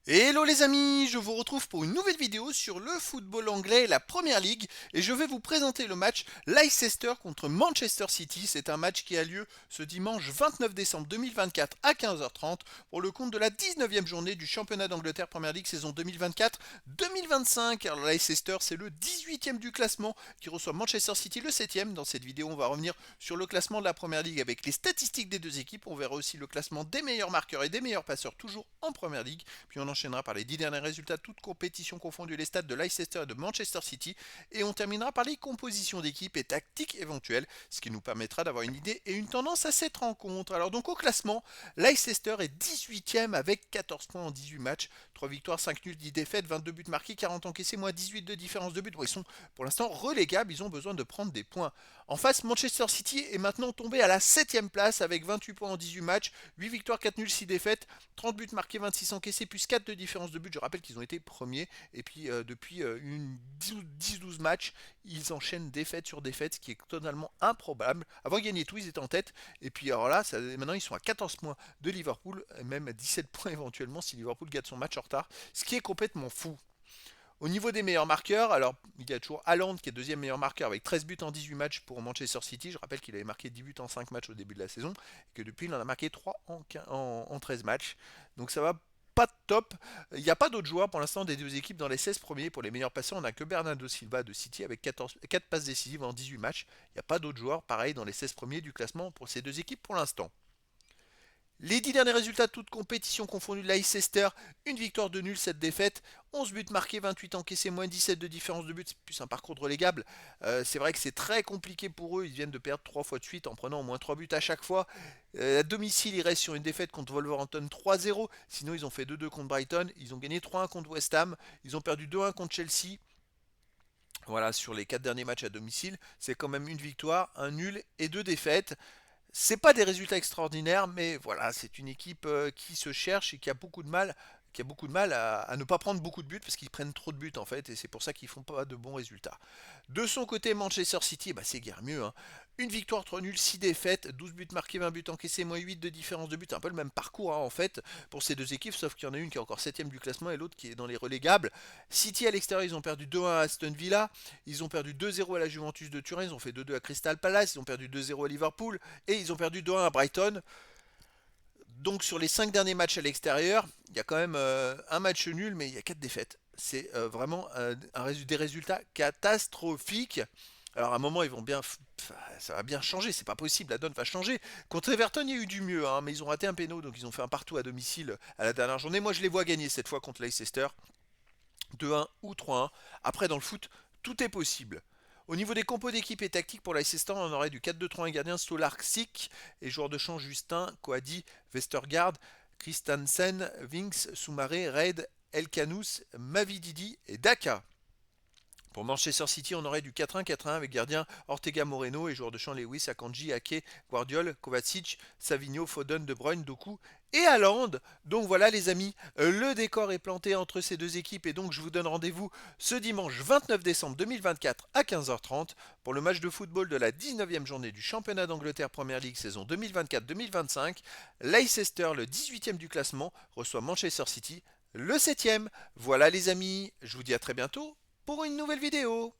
Hello les amis, je vous retrouve pour une nouvelle vidéo sur le football anglais et la Première Ligue et je vais vous présenter le match Leicester contre Manchester City. C'est un match qui a lieu ce dimanche 29 décembre 2024 à 15h30 pour le compte de la 19e journée du championnat d'Angleterre Première Ligue saison 2024-2025. Alors Leicester c'est le 18e du classement qui reçoit Manchester City le 7e. Dans cette vidéo on va revenir sur le classement de la Première Ligue avec les statistiques des deux équipes. On verra aussi le classement des meilleurs marqueurs et des meilleurs passeurs toujours en Première Ligue. Puis on enchaînera par les 10 derniers résultats, toutes compétitions confondues, les stats de Leicester et de Manchester City. Et on terminera par les compositions d'équipe et tactiques éventuelles, ce qui nous permettra d'avoir une idée et une tendance à cette rencontre. Alors donc au classement, Leicester est 18e avec 14 points en 18 matchs, 3 victoires, 5 nuls, 10 défaites, 22 buts marqués, 40 encaissés, moins 18 de différence de but. Bon, ils sont pour l'instant relégables, ils ont besoin de prendre des points. En face, Manchester City est maintenant tombé à la 7e place avec 28 points en 18 matchs, 8 victoires, 4 nuls, 6 défaites, 30 buts marqués, 26 encaissés, plus 4 de différence de but. Je rappelle qu'ils ont été premiers. Et puis depuis une 10-12 matchs, ils enchaînent défaite sur défaite, ce qui est totalement improbable. Avant de gagner tout, ils étaient en tête. Et puis alors là, maintenant ils sont à 14 points de Liverpool, et même à 17 points éventuellement si Liverpool gagne son match en retard, ce qui est complètement fou. Au niveau des meilleurs marqueurs, alors il y a toujours Haaland qui est deuxième meilleur marqueur avec 13 buts en 18 matchs pour Manchester City. Je rappelle qu'il avait marqué 10 buts en 5 matchs au début de la saison et que depuis il en a marqué 3 en 13 matchs. Donc ça va pas top. Il n'y a pas d'autres joueurs pour l'instant des deux équipes dans les 16 premiers. Pour les meilleurs passeurs, on n'a que Bernardo Silva de City avec 4 passes décisives en 18 matchs. Il n'y a pas d'autres joueurs pareil dans les 16 premiers du classement pour ces deux équipes pour l'instant. Les 10 derniers résultats, toutes compétitions confondues de Leicester, une victoire de nul, 7 défaites, 11 buts marqués, 28 encaissés, moins 17 de différence de but, c'est plus un parcours de relégable. C'est vrai que c'est très compliqué pour eux, ils viennent de perdre 3 fois de suite en prenant au moins 3 buts à chaque fois. À domicile, ils restent sur une défaite contre Wolverhampton 3-0, sinon ils ont fait 2-2 contre Brighton, ils ont gagné 3-1 contre West Ham, ils ont perdu 2-1 contre Chelsea. Voilà, sur les 4 derniers matchs à domicile, c'est quand même une victoire, un nul et 2 défaites. C'est pas des résultats extraordinaires, mais voilà, c'est une équipe qui se cherche et qui a beaucoup de mal à ne pas prendre beaucoup de buts parce qu'ils prennent trop de buts en fait, et c'est pour ça qu'ils font pas de bons résultats. De son côté, Manchester City, bah, c'est guère mieux, hein. Une victoire, 3 nuls, 6 défaites, 12 buts marqués, 20 buts encaissés, moins 8 de différence de but. C'est un peu le même parcours hein, en fait pour ces deux équipes, sauf qu'il y en a une qui est encore 7ème du classement et l'autre qui est dans les relégables. City à l'extérieur, ils ont perdu 2-1 à Aston Villa, ils ont perdu 2-0 à la Juventus de Turin, ils ont fait 2-2 à Crystal Palace, ils ont perdu 2-0 à Liverpool et ils ont perdu 2-1 à Brighton. Donc sur les 5 derniers matchs à l'extérieur, il y a quand même un match nul, mais il y a 4 défaites. C'est vraiment des résultats catastrophiques. Alors à un moment, ils vont bien, ça va bien changer, c'est pas possible, la donne va changer. Contre Everton, il y a eu du mieux, hein, mais ils ont raté un péno, donc ils ont fait un partout à domicile à la dernière journée. Moi, je les vois gagner cette fois contre Leicester, 2-1 ou 3-1. Après, dans le foot, tout est possible. Au niveau des compos d'équipe et tactique pour l'Leicester, on aurait du 4-2-3 un gardien Stolarczyk et joueur de champ Justin, Coady, Vestergaard, Christensen, Vinks, Soumaré, Reid, Elkanous, Mavididi et Daka. Pour Manchester City, on aurait du 4-1-4-1 avec gardien Ortega Moreno et joueurs de champ Lewis, Akanji, Ake, Guardiol, Kovacic, Savigno, Foden, De Bruyne, Doku et Haaland. Donc voilà les amis, le décor est planté entre ces deux équipes et donc je vous donne rendez-vous ce dimanche 29 décembre 2024 à 15h30 pour le match de football de la 19e journée du championnat d'Angleterre Premier League saison 2024-2025. Leicester, le 18e du classement, reçoit Manchester City, le 7e. Voilà les amis, je vous dis à très bientôt pour une nouvelle vidéo.